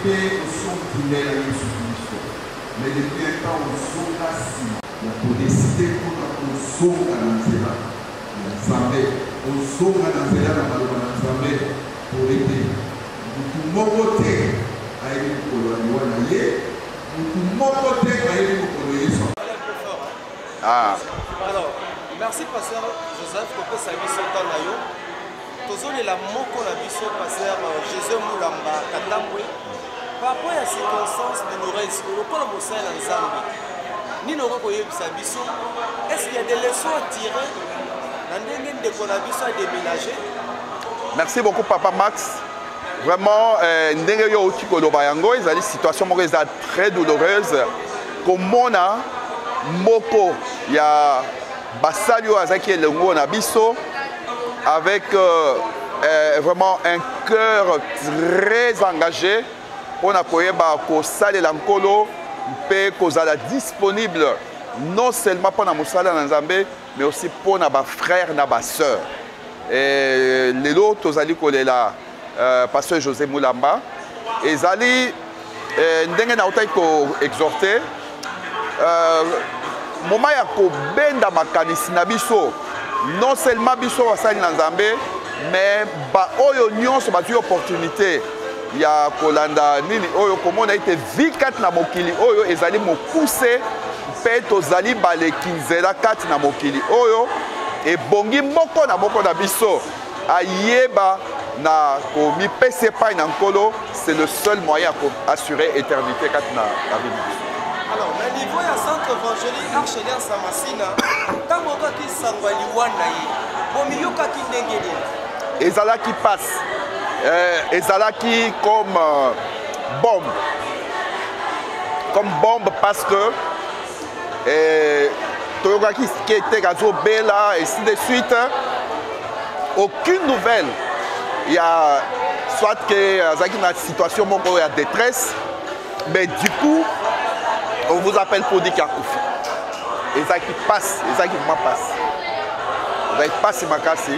fait au son tunnel à Yesu Christo. Mais depuis un temps, au son assis, il faut décider pour au son à l'anzela. L'ensemble, au son à l'anzela, l'ensemble, pour aider. Nous pouvons voter à aider pour le Wanaye. Nous pouvons voter à aider pour le Yesu. Ah. Alors, merci pasteur Joseph pour que ça puisse être en ayo. Tozole la moko la biso pasteur Jésus Moulamba Katambwe. Par rapport à ces circonstances de nos restes, le col Moussa et Nzambi. Ni nos reconnaissances biso. Est-ce qu'il y a des leçons à tirer dans les de Konabiso à déménager? Merci beaucoup Papa Max. Vraiment, ndenge yo uti koloba yango ezali situation moko eza très douloureuse. Komona moko ya basali oyo azaki elongo na biso avec vraiment un cœur très engagé pour koyeba kosalela nkolo mpe kozala disponible non seulement pour na mosala na Nzambe mais aussi pour na ba frères na ba sœurs. Et lelo tozali kolela pasteur José Moulamba ezali ndenge na otaki ko exhorter moment ya kobenda makanisi na biso non seulement biso basali na Nzambe mais ba oyo nyonso bazwi opportunité ya kolanda nini oyo komona ite V4 na mokili oyo ezali mokuse mpe tozali baleki nzela kati na mokili oyo ebongi moko na biso ayeba na komipesa epai na nkolo. C'est le seul moyen pour assurer éternité kati na vie de biso. Alors, au niveau du centre évangélique Archéliance Samasina, quand on a dit Sangwali Wanaï, on y a qui n'engage. Ezala qui passe, ezala qui comme bombe. Comme bombe parce que Toyoka qui était gazo Bella et ainsi de suite. Aucune nouvelle. Il y a soit que Zaki dans une situation où il y a détresse, mais du coup, on vous appelle pour dire qu'il y a Koufi. Et ça qui passe, et ça qui vraiment passe. Ça qui passe, c'est ma casse.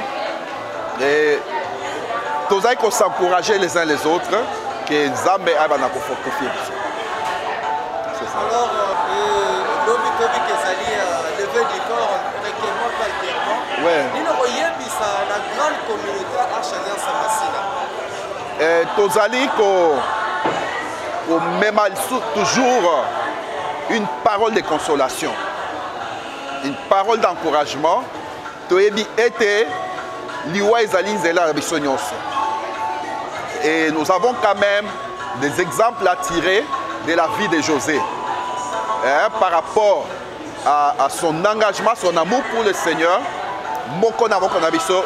Et tous les qu'on s'encourager les uns les autres, que Zambé a un Koufi. C'est ça. Alors, l'homme qui a levé du corps, régulièrement, pas clairement. Ouais. Il y a la grande communauté Archéliance Samasina. Tozali ko même toujours une parole de consolation, une parole d'encouragement. Et nous avons quand même des exemples à tirer de la vie de José par rapport à son engagement, son amour pour le Seigneur.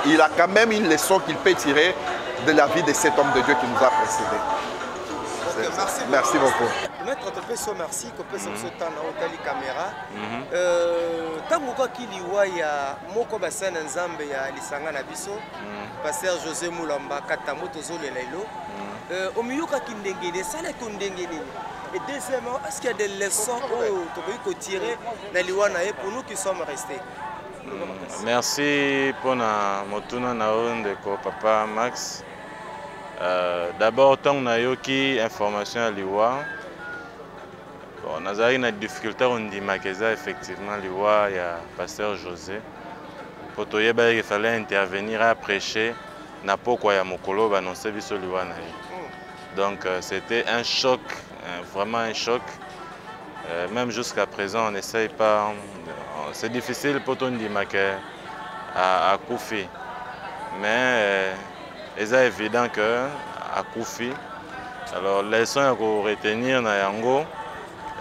Il a quand même une leçon qu'il peut tirer de la vie de cet homme de Dieu qui nous a précédés. Okay, merci beaucoup. Maître, merci pour ce temps dans la caméra. Tant que ya moko basana nzambe ya lisanga na biso, pasteur José Moulamba Katambo tozole lelo. Omiyuka kindengene, ça n'est kondengene. Et deuxièmement, est-ce qu'il y a des leçons que tirer dans liwana pour nous qui sommes restés? Merci pour motuna na de papa Max. D'abord, tant que nayoki information à Liwa, on a eu une difficulté on dit Makeza effectivement Liwa il y a pasteur José. Pour toyeba il fallait intervenir à prêcher na pokwa ya mokolo annoncer biso Liwa na. Donc c'était un choc, vraiment un choc. Même jusqu'à présent on n'essaye pas. C'est difficile pour tout le monde à Koufi. Mais c'est évident que à Koufi, alors les leçons à retenir dans Yango,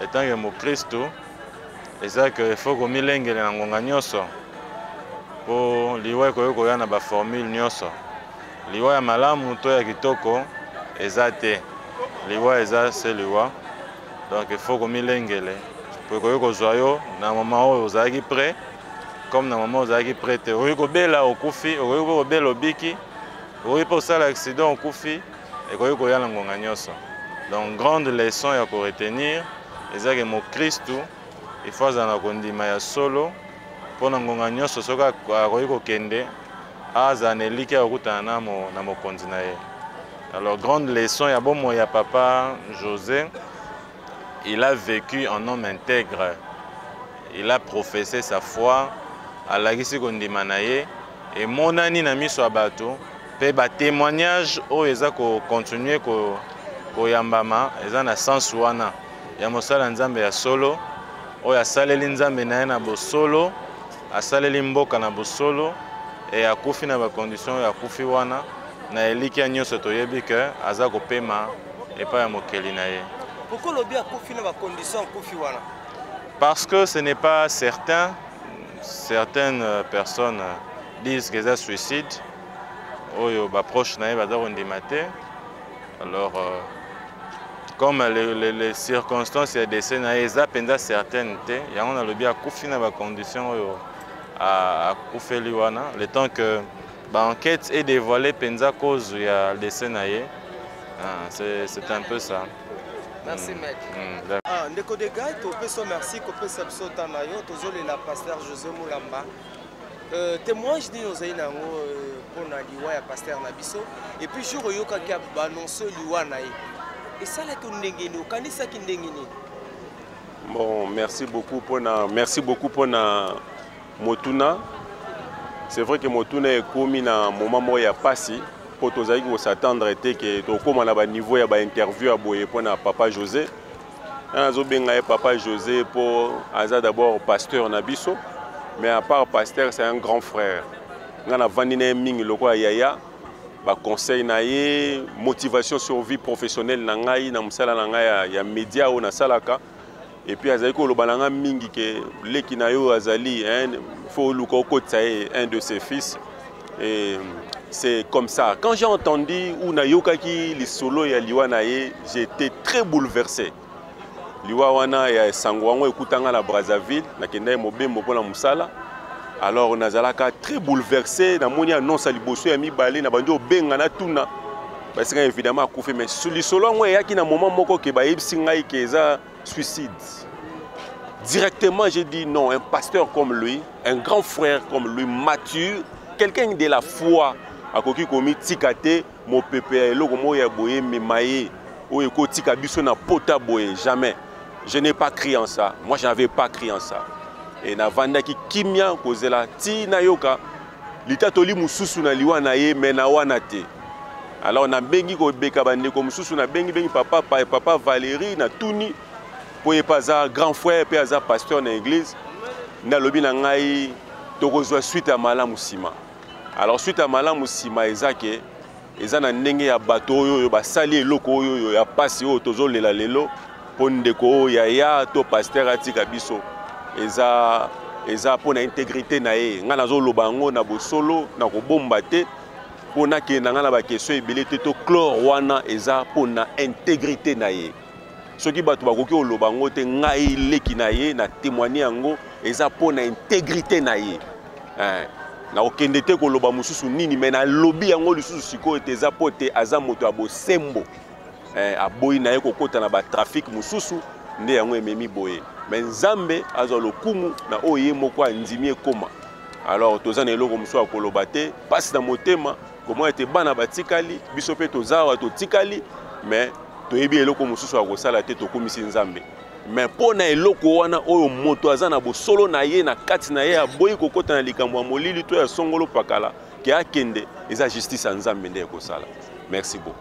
étant que mon Christ, c'est qu'il faut que nous lengue les ngonganyoso pour liwa ko yana ba formule nyoso. Liwa ya malamu to ya kitoko ezate. Liwa eza c'est liwa. Donc il faut que nous lengue pour que zoyo na moment où ozaki prêt comme na moment où ozaki prêt te oyiko bela okufi oyiko bela obiki oyiko sala accident okufi et oyiko yala ngonga nyoso. Donc grande leçon ya ko retenir ezaki mo Christu il faut za na kondima ya solo pona ngonga nyoso soka oyiko kende aza neliki akutana na mo konzi na ye. Alors, grande leçon, il y a bon moi, il y a papa José, il a vécu en homme intègre. Il a professé sa foi à la Gisi-Kondimanaye et mon ani na miso abato, pe ba témoignage o eza ko continuer ko yambama, eza na sens wana. Ya mosala nzambe ya solo, o ya saleli nzambe na na bo solo, asaleli mboka na bo solo et akufi na ba condition ya kufi wana na eliki ya nyonso toyebi ke aza ko pema epa ya mokeli na ye. Pourquoi lobi akufi na ba condition kufi wana? Parce que ce n'est pas certain. Certaines personnes disent qu'ils ont suicide. Oyo ba proche na ba ndimate. Alors comme les circonstances et décès na eza penza certaines té, ya on a le bien kufi na ba condition oyo à kufeli wana le temps que ba enquête est dévoilée penza cause ya décès na ye. C'est un peu ça. Merci mec. Ndeko de Gaï, tu peux merci que tu peux s'absorber la pasteur José Moulamba. Témoignage de nos aïna pour na liwa ya pasteur Nabiso et puis jour yoka qui a annoncé liwa naï. Et ça là que ndengeni okanisa ki ndengeni. Bon, merci beaucoup pour na Motuna. C'est vrai que Motuna est commis na moment mo ya passi. Pour tous aïe s'attendre était que to comme na ba niveau ya ba interview à boye pour na papa José. Papa José pour Aza d'abord pasteur Nabiso, mais à part pasteur c'est un grand frère. On a vendu ming le quoi yaya, ba conseil naie, motivation sur vie professionnelle nangai na musala nangai ya média ou na salaka. Et puis Azaiko le balanga mingi que lekinayo Azali faut le côté un de ses fils et c'est comme ça. Quand j'ai entendu ou na yokaki les solo ya liwanaye, j'étais très bouleversé. Liwa wana ya sangwango ekutanga na Brazzaville na kenda mobembo pona musala. Alors on azalaka très bouleversé na moni annonce liboso ya mibale na banjo benga na tuna. Parce que évidemment akufi mais suli solo ngo yaki na moment moko ke ba yebisi ngai ke za suicide. Directement j'ai dit non, un pasteur comme lui, un grand frère comme lui mature, quelqu'un de la foi akoki komi tikate mo pepe eloko mo ya boye memaye o eko tika biso na pota boye jamais. Je n'ai pas cru en ça. Moi, je n'avais pas cru en ça. Et na vandaki kimia kozela ti na yoka litatoli mususu na liwa na ye mena wana te. Alors na bengi ko beka bande ko mususu na bengi papa Valérie na tuni po ye paza grand frère pe aza pasteur na église na lobi na ngai tokozwa suite à malamu sima. Alors suite à malamu sima ezake eza na ndenge ya bato oyo basali eloko oyo ya pasi oyo tozolela lelo pondeko ya to pasteur atika biso eza pona intégrité na ye nga nazo lobango na bosolo na kobomba te pona ke na nga na ba question ebele te to chlore wana eza pona intégrité na ye soki bato bakoki olobango te ngai leki na ye na témoigner yango eza pona intégrité na ye na okende te koloba mususu nini mais na lobby yango lisusu siko eteza pote aza moto ya bosembo aboyi na ye kokota na ba trafic mususu nde yango ememi boye mais nzambe azwa lokumu na oye moko andimi ekoma. Alors toza na eloko mususu akoloba te pasi na motema comment ete bana batikali biso pe tozawa totikali mais toyebi eloko mususu akosala te tokomisi nzambe. Mais pona eloko wana oyo moto aza na bosolo na ye na kati na ye aboyi kokota na likambo ya molili to ya songolo pakala ke akende eza justice ya nzambe nde ekosala. Merci beaucoup.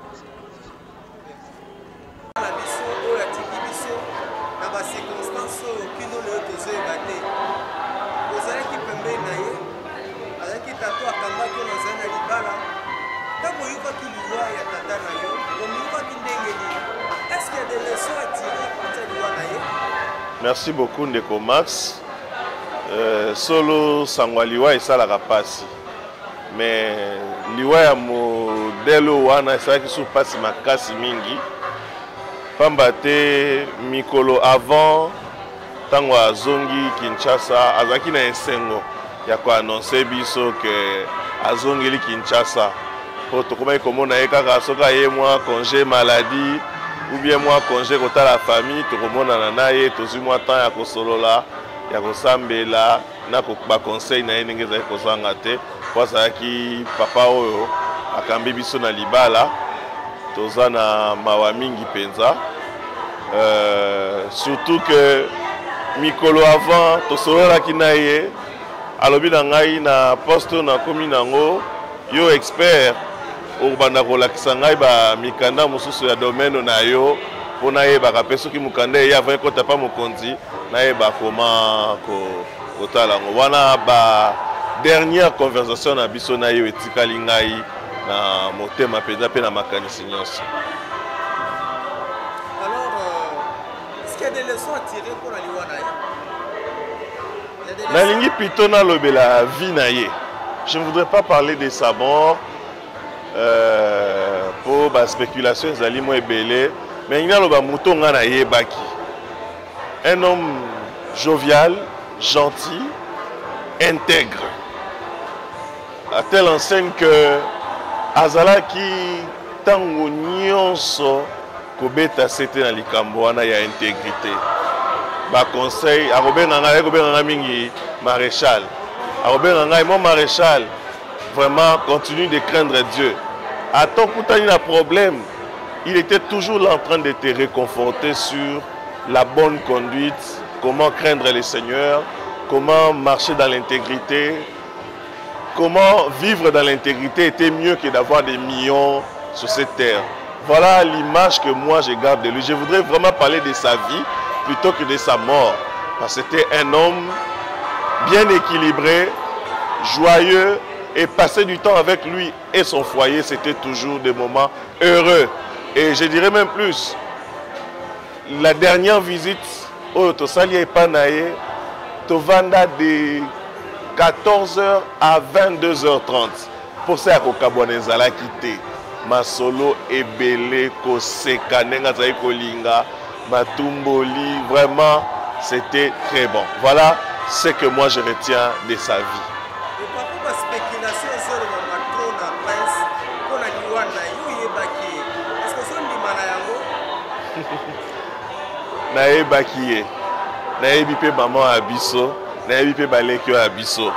Merci beaucoup Ndeko Max. Solo sangwa liwa esalaka pasi. Mais liwa ya modelo wana esalaki su pasi makasi mingi. Pamba te mikolo avant tango azongi Kinshasa azaki na esengo ya ko annoncer biso ke azongeli Kinshasa. Po tokomai komona ye kaka soka ye mwa congé maladie ou bien moi congé kota la famille tokomona na ye tozwi mwa temps ya kosolola ya kosambela na ba conseil na ye ndenge ezali kozanga te po azalaki papa oyo akambi biso na libala toza na mawa mingi penza. Surtout que mikolo avant tosololaki na ye alobi na ngai na poste na komi nango yo expert obanda kolakisa ngai ba mikanda mosusu ya domaine na yo mpona yebaka mpe soki mokanda eye avant ekota pa mokonzi nayeba koma kotala yango wana ba dernière conversation na biso na yo etikali ngai na motema mpenza mpe na makanisi nyonso. Il y a des leçons à tirer pour aller voir nalingi plutôt nalobela vie na ye. Je ne voudrais pas parler de sa mort pour la spéculation ezali mo ebele, mais naloba muto nga na yebaki. Un homme jovial, gentil, intègre. À telle enseigne que azalaki tango nyonso kobeta sete na likambo wana ya intégrité. Ba conseil akobenga mingi maréchal. Akobenga ngai mon maréchal, vraiment continue de craindre Dieu. À ton koutani na problème, il était toujours là en train de te réconforter sur la bonne conduite, comment craindre le Seigneur, comment marcher dans l'intégrité, comment vivre dans l'intégrité était mieux que d'avoir des millions sur cette terre. Voilà l'image que moi je garde de lui. Je voudrais vraiment parler de sa vie plutôt que de sa mort. Parce que c'était un homme bien équilibré, joyeux, et passer du temps avec lui et son foyer, c'était toujours des moments heureux. Et je dirais même plus, la dernière visite au Tosali et Panaye, Tovanda de 14h à 22h30. Pour ça, Kokabonezala quitté. Masolo ebele koseka nenga zai kolinga matumboli, vraiment c'était très bon. Voilà ce que moi je retiens de sa vie. Et par rapport à la spéculation sur le matron na prince pour la liwana yo yebaki est-ce que son limana yango na yebaki na yebi pe maman abiso na yebi pe baleki abiso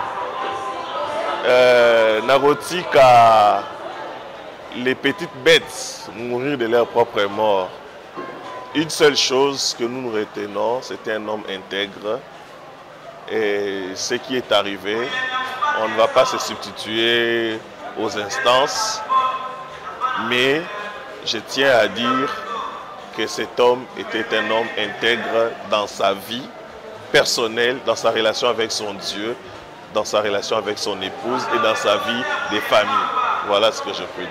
na rotika les petites bêtes mourir de leur propre mort. Une seule chose que nous retenons, c'était un homme intègre. Et ce qui est arrivé, on ne va pas se substituer aux instances. Mais je tiens à dire que cet homme était un homme intègre dans sa vie personnelle, dans sa relation avec son Dieu, dans sa relation avec son épouse et dans sa vie de famille. Voilà ce que je peux dire.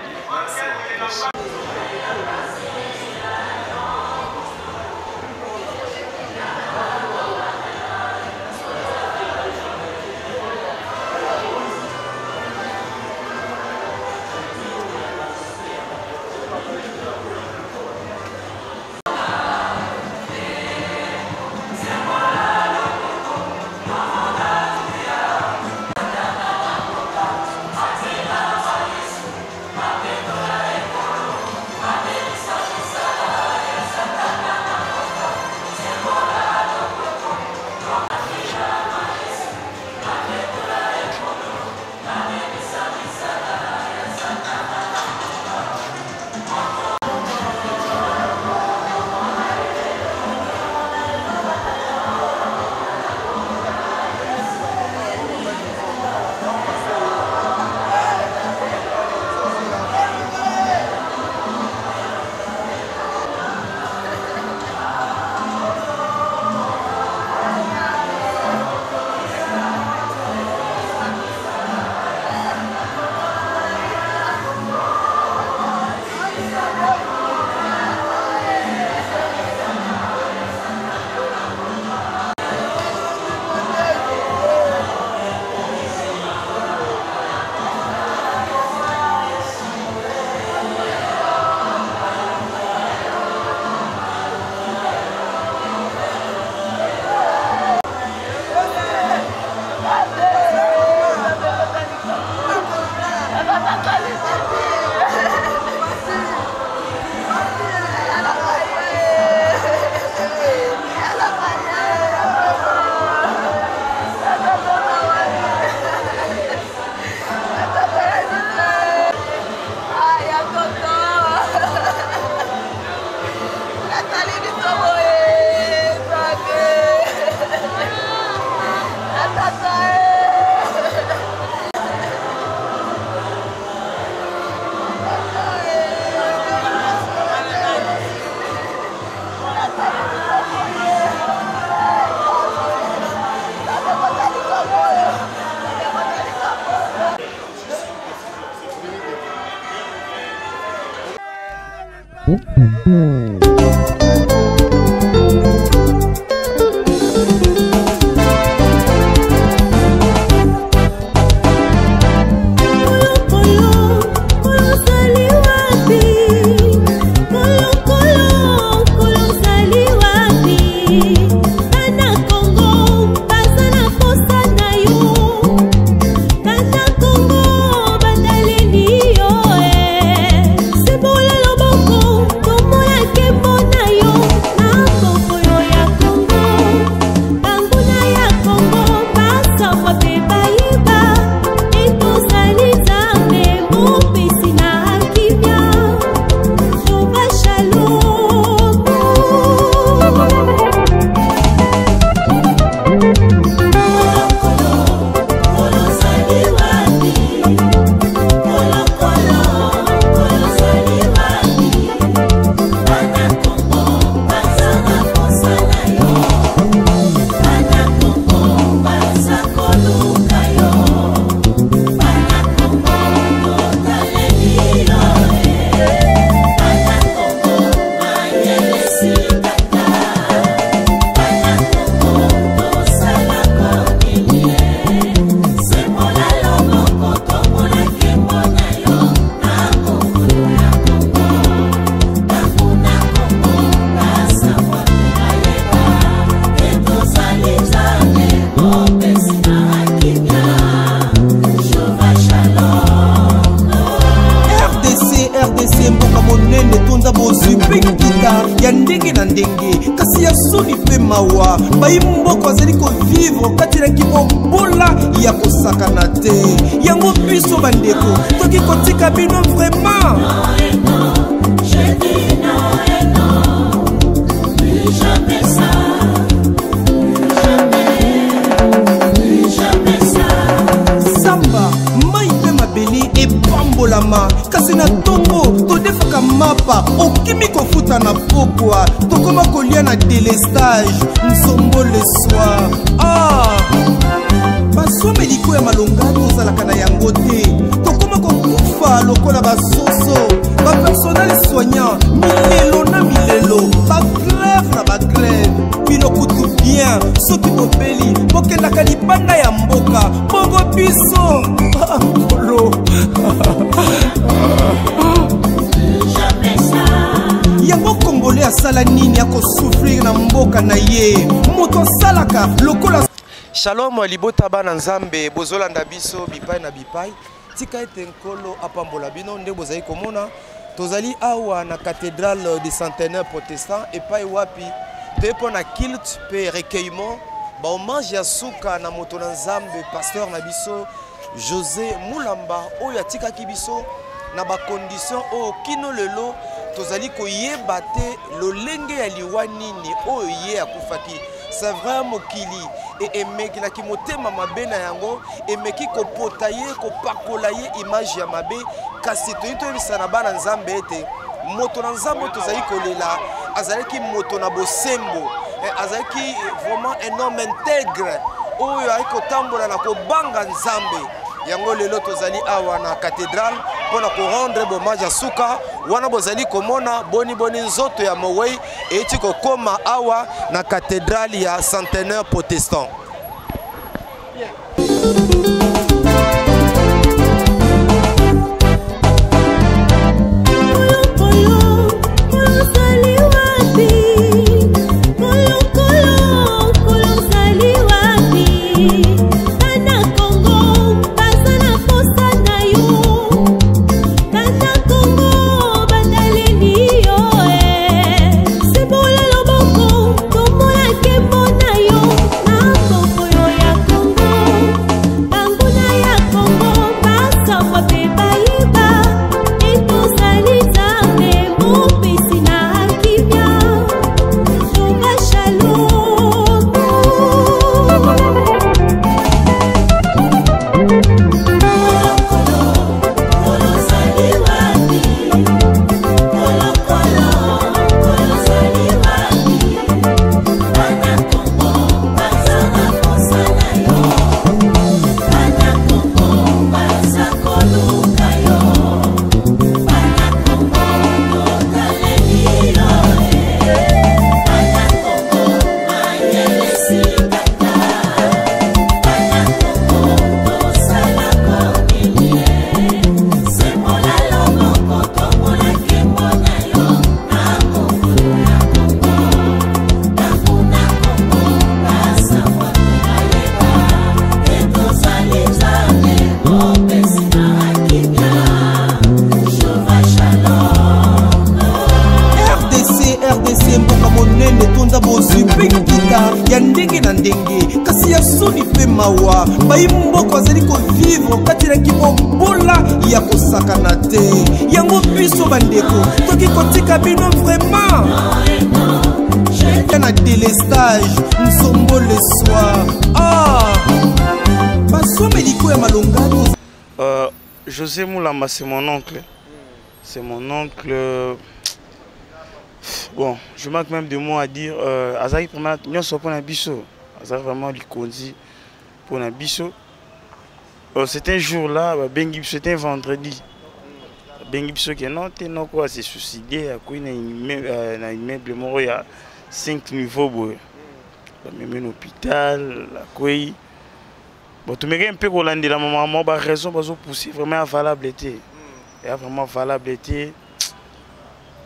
Merci. ya ndenge na ndenge kasi ya soni mpe mawa bayimboko azali kovivre kati na kibobola ya kosakana te yango biso bandeko toki kotika bino vraiment samba mai mpe mabeli epambolama kasi na ntongo todefaka mapa okimi kofuta na pokwa tokoma kolia na delestage nsombo le soir basomeliko ya malonga tozalaka na yango te tokoma kokufa lokola basoso bapersonnel soignant milelo na milelo bagreve na bagreve bino kutu bien soki bobeli bokendaka libanda ya mboka bongo biso kolo yango kongole asala nini akosouffrir na mboka na ye moto asalaka lokola Shalom libota bana nzambe bozolanda biso bipai na bipai tika ete nkolo apambola bino nde bozali komona tozali awa na cathédrale du centenaire protestant epai wapi toyepo na kilt pe recueillement ba hommage ya suka na moto na nzambe pasteur na biso José Mulamba oyo atikaki biso na ba condition oyo kino lelo tozali koyeba te lolenge ya liwa nini oyo ye akufaki. C'est vrai mokili et emeki na kimotema mabe na yango emeki kopota ye kopakola ye image ya mabe kasi toyebisa na bana nzambe ete moto na nzambe tozali kolela azalaki moto na bosembo azalaki vraiment un homme intègre oyo ali kotambola na kobanga nzambe yango lelo tozali awa na cathédrale pona ko rendre hommage à suka wana bozali komona boni nzoto ya mowei eti kokoma awa na cathédrale ya centenaire protestant. ya ndenge na ndenge kasi ya soni pe mawa bayimboko azali kovivre kati na kibobola ya kosakana te yango biso bandeko toki kotika bino vraiment na délestage nsombo le soir basomeliko ya malonga. José Mulamba, c'est mon oncle. C'est mon oncle. Bon, je manque même de mots à dire. Azari vraiment, nous sommes pour Nabiso. Azari vraiment lui conduit pour Nabiso. C'était un jour là, c'était un vendredi. Bengibiso qui est non, quoi, c'est suicidé. À quoi il y a un immeuble mort, il y a 5 niveaux. Même un hôpital, à quoi. Bon, tu me dis un peu qu'on a dit la maman, bah raison parce que pousser vraiment valable était. Et vraiment valable était.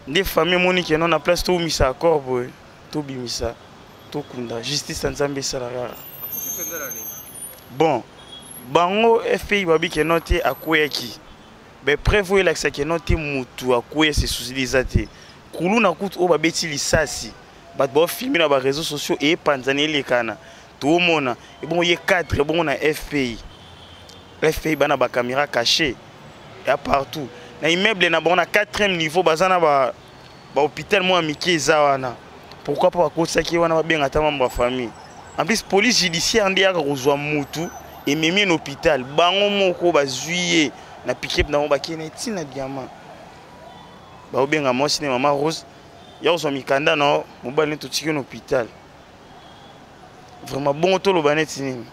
Des familles moniques non na place tout misa accord boy, tout bimisa, tout kunda, justice nzambe salara. Bon, bango FPI babi qui noté à quoi qui. Ben prévoyez là que ça qui noté mutu à quoi c'est souci des athées. likulu na kutu o babeti lisasi bato bafilme na bareseau sociaux eye panzani elekana toomona ebongo ye 4 ebongo na fpi bana bacaméra caché ya partout na immeuble na bango na 4e niveau baza na bahôpital moko ya mike eza wana pourquoi pas bakotisaki wana babenga ata membre ya famille en plus police judiciaire nde yaka kozwa mutu ememi na hôpital bango moko bazwi ye na pick-up na bango bakende ntina diamant baobenga mwasi ne mama Rose ya kozwa mikanda na mobali ne totiki na hôpital vraiment bongo toloba neti nini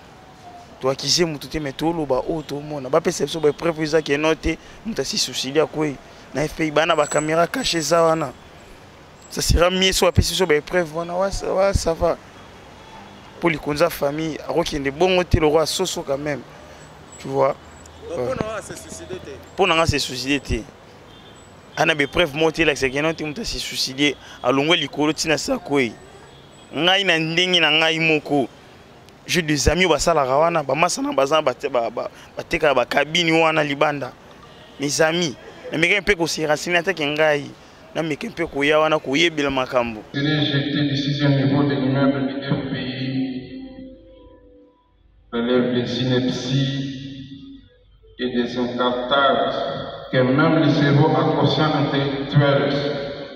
toakize mutu te mais toloba oyo tomona bapesa biso bapreuve ezaki eno te mutu asisucide akwei na fpi bana bacaméra caché eza wana ça sera mieux so apesi biso bapreuve wana wa ça va pour likonza famille akokende bongo te le roi soso quand même tu vois pour nanga se suicider te ana bapreuve mo te lakisaki eno te mutu asisucide alongwe likolo ntina sakwei ngai na ndenge na ngai moko j'ai des amis basalaka wana bamasana baza batekaka bakabini wana libanda mes amis nameka mpe kosirasini atake ngai nameka mpe koya wana koyebela makambo. J'étais du 6e niveau de l'immeuble du FPI, relève des inepties et des incartages que même le cerveau inconscient intellectuel,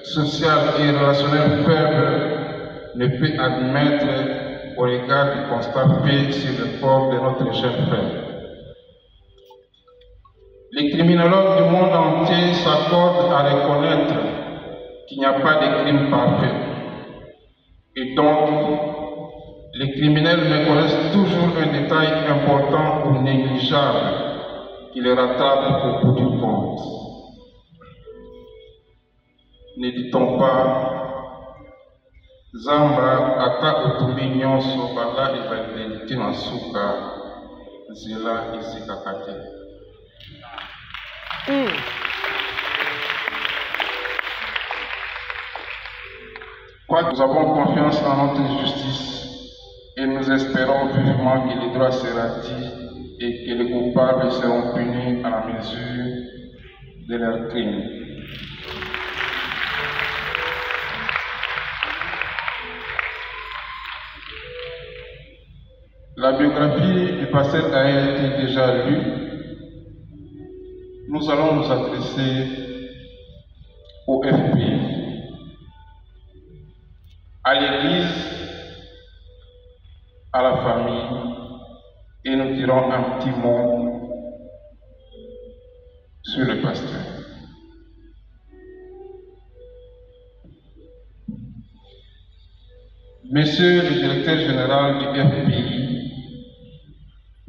social et relationnel faible ne peut admettre au regard du constat fait sur le corps de notre cher frère. Les criminologues du monde entier s'accordent à reconnaître qu'il n'y a pas de crime parfait. Et donc, les criminels méconnaissent toujours un détail important ou négligeable qui les rattrape au bout du compte. Ne dit-on pas Zamba ata utumbi nyonso bala evangelité na suka zela isikakate. Quoi, nous avons confiance en notre justice et nous espérons vivement que le droit sera dit et que les coupables seront punis à la mesure de leurs crimes. La biographie du pasteur a été déjà lue. Nous allons nous adresser au FPI, à l'Église, à la famille, et nous dirons un petit mot sur le pasteur. Monsieur le directeur général du FPI,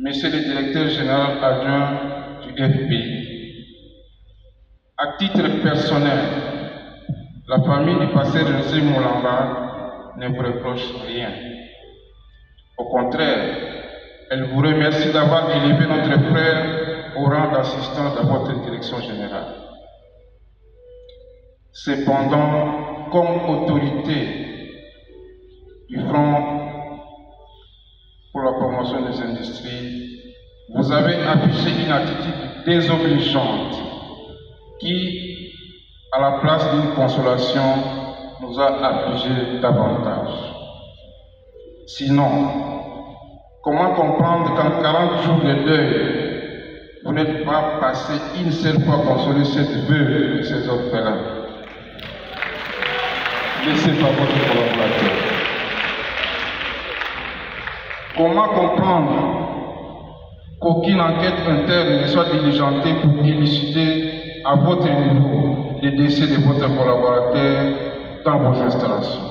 Monsieur le directeur général adjoint du FPI, à titre personnel, la famille du pasteur José Moulamba ne vous reproche rien. Au contraire, elle vous remercie d'avoir élevé notre frère au rang d'assistant de votre direction générale. Cependant, comme autorité du Front pour la promotion des industries, vous avez affiché une attitude désobligeante qui, à la place d'une consolation, nous a affligés davantage. Sinon, comment comprendre qu'en 40 jours de deuil, vous n'êtes pas passé une seule fois consoler cette veuve et ces orphelins? Laissez pas votre collaborateur. Comment comprendre qu'aucune enquête interne ne soit diligentée pour élucider à votre niveau les décès de votre collaborateur dans vos installations?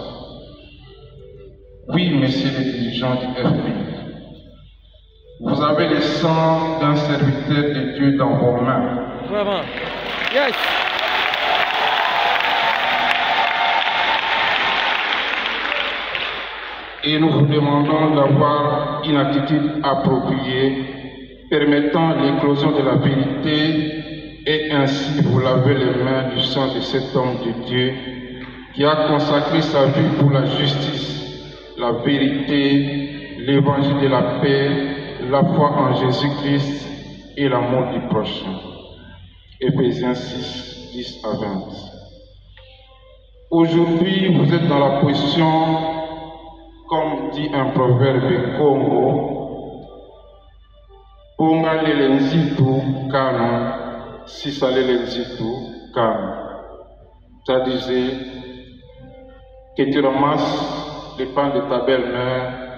Oui, messieurs les dirigeants du FPI, vous avez le sang d'un serviteur de Dieu dans vos mains. Vraiment. Yes. Et nous vous demandons d'avoir une attitude appropriée permettant l'éclosion de la vérité et ainsi vous laver les mains du sang de cet homme de Dieu qui a consacré sa vie pour la justice, la vérité, l'évangile de la paix, la foi en Jésus-Christ et l'amour du prochain. Éphésiens 6, 10 à 20. Aujourd'hui, vous êtes dans la position, comme dit un proverbe Congo, Ponga lelenzitu kano, si ça lelenzitu kano. Ça disait que tu ramasses les pains de ta belle-mère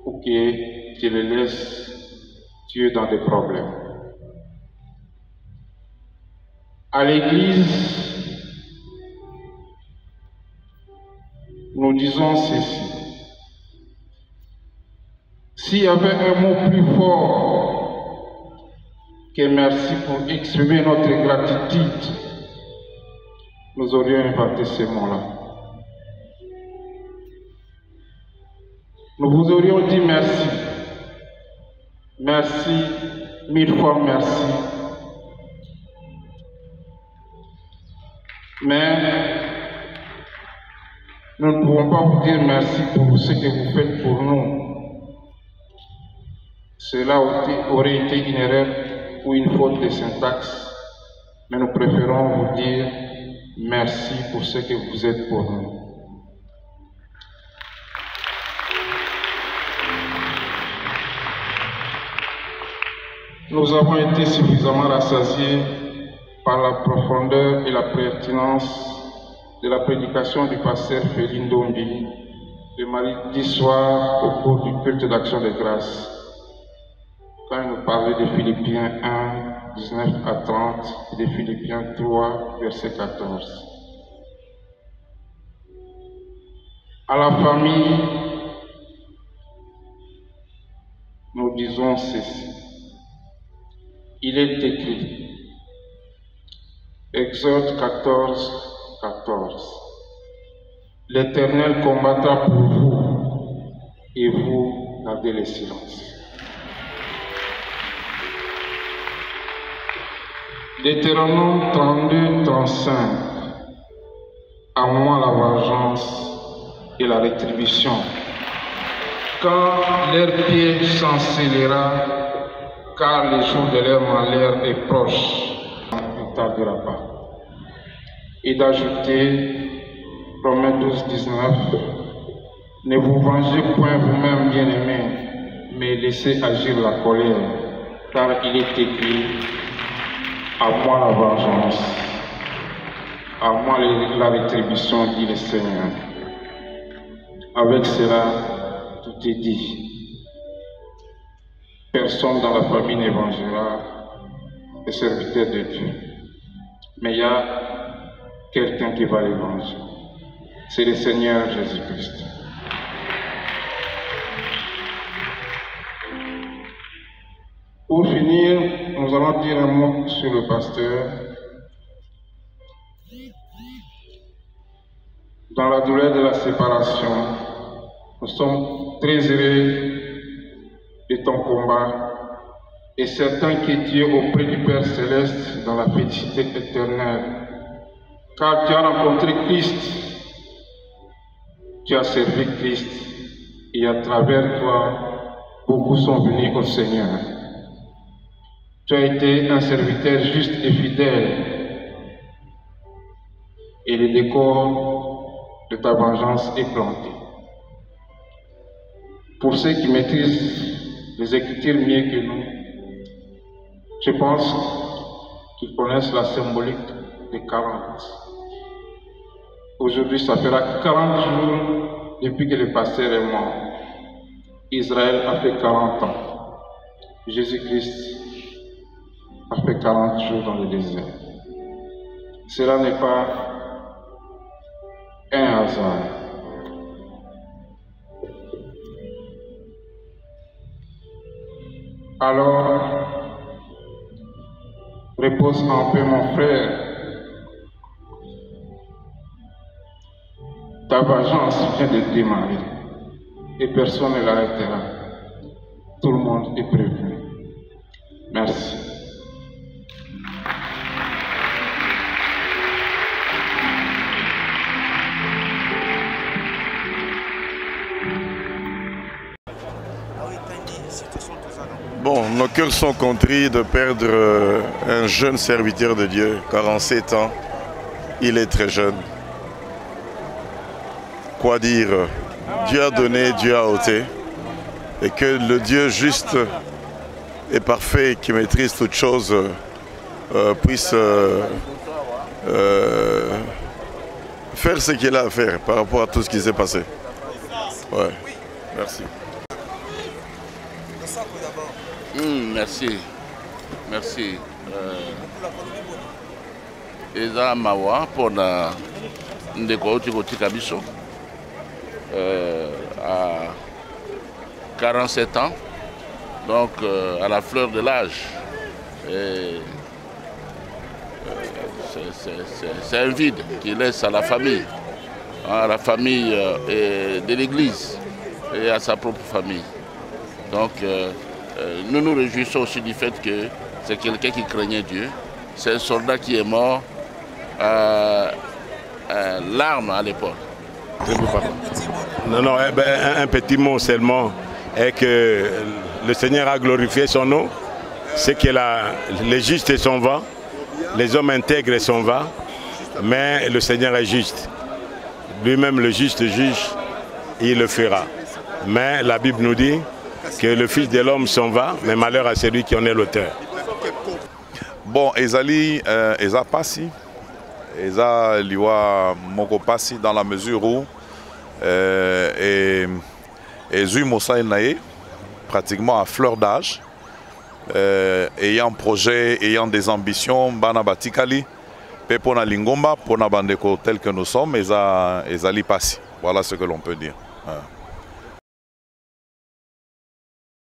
ou que tu les laisses tuer dans des problèmes. À l'église, nous disons ceci. S'il y avait un mot plus fort que merci pour exprimer notre gratitude, nous aurions inventé ces mots-là. Nous vous aurions dit merci. Merci, 1000 fois merci. Mais nous ne pouvons pas vous dire merci pour ce que vous faites pour nous. Cela aurait été une erreur ou une faute de syntaxe, mais nous préférons vous dire merci pour ce que vous êtes pour nous. Nous avons été suffisamment rassasiés par la profondeur et la pertinence de la prédication du pasteur Félix Ndombi le mardi soir au cours du culte d'action de grâce, quand il nous parlait de Philippiens 1, 19 à 30 et de Philippiens 3, verset 14. À la famille, nous disons ceci. Il est écrit, Exode 14, 14. L'Éternel combattra pour vous et vous gardez le silence. Deutéronome 32, 35. À moi la vengeance et la rétribution. Quand leur pied chancellera, car le jour de leur malheur est proche, ne tardera pas. Et d'ajouter, Romains 12, 19, ne vous vengez point vous-même, bien-aimés, mais laissez agir la colère, car il est écrit, à moi la vengeance, à moi la rétribution, dit le Seigneur. Avec cela, tout est dit. Personne dans la famille n'évangélisera le serviteur de Dieu. Mais il y a quelqu'un qui va l'évangéliser. C'est le Seigneur Jésus-Christ. Pour finir, nous allons dire un mot sur le pasteur. Dans la douleur de la séparation, nous sommes très heureux de ton combat et certains que tu es auprès du Père Céleste dans la félicité éternelle. Car tu as rencontré Christ, tu as servi Christ et à travers toi, beaucoup sont venus au Seigneur. Tu as été un serviteur juste et fidèle et le décor de ta vengeance est planté. Pour ceux qui maîtrisent les Écritures mieux que nous, je pense qu'ils connaissent la symbolique des 40. Aujourd'hui, ça fera 40 jours depuis que le pasteur est mort. Israël a fait 40 ans. Jésus-Christ a fait 40 jours dans le désert. Cela n'est pas un hasard. Alors, repose en paix, mon frère. Ta vengeance vient de démarrer et personne ne l'arrêtera. Tout le monde est prévenu. Merci. Bon, nos cœurs sont contris de perdre un jeune serviteur de Dieu, 47 ans. Il est très jeune. quoi dire, Dieu a donné, Dieu a ôté, et que le Dieu juste et parfait qui maîtrise toutes choses puisse faire ce qu'il a à faire par rapport à tout ce qui s'est passé. Ouais, merci. Merci. Merci. Eza mawa pona ndeko uti kotika biso à 47 ans, donc à la fleur de l'âge. C'est un vide qu'il laisse à la famille de l'Église et à sa propre famille. Donc nous nous réjouissons aussi du fait que c'est quelqu'un qui craignait Dieu. C'est un soldat qui est mort l'arme à l'épaule. Non, un petit mot seulement est que le Seigneur a glorifié son nom. C'est que les justes s'en vont, les hommes intègres s'en vont, mais le Seigneur est juste. Lui-même, le juste juge, il le fera. Mais la Bible nous dit que le Fils de l'homme s'en va, mais malheur à celui qui en est l'auteur. Bon, ezali eza pasi, eza liwa moko pasi dans la mesure où ezui mosai nae pratiquement à fleur d'âge, ayant projet, ayant des ambitions, bana batikali, pe pona lingomba, pona bandeko tel que nous sommes, ezali pasi. Voilà ce que l'on peut dire.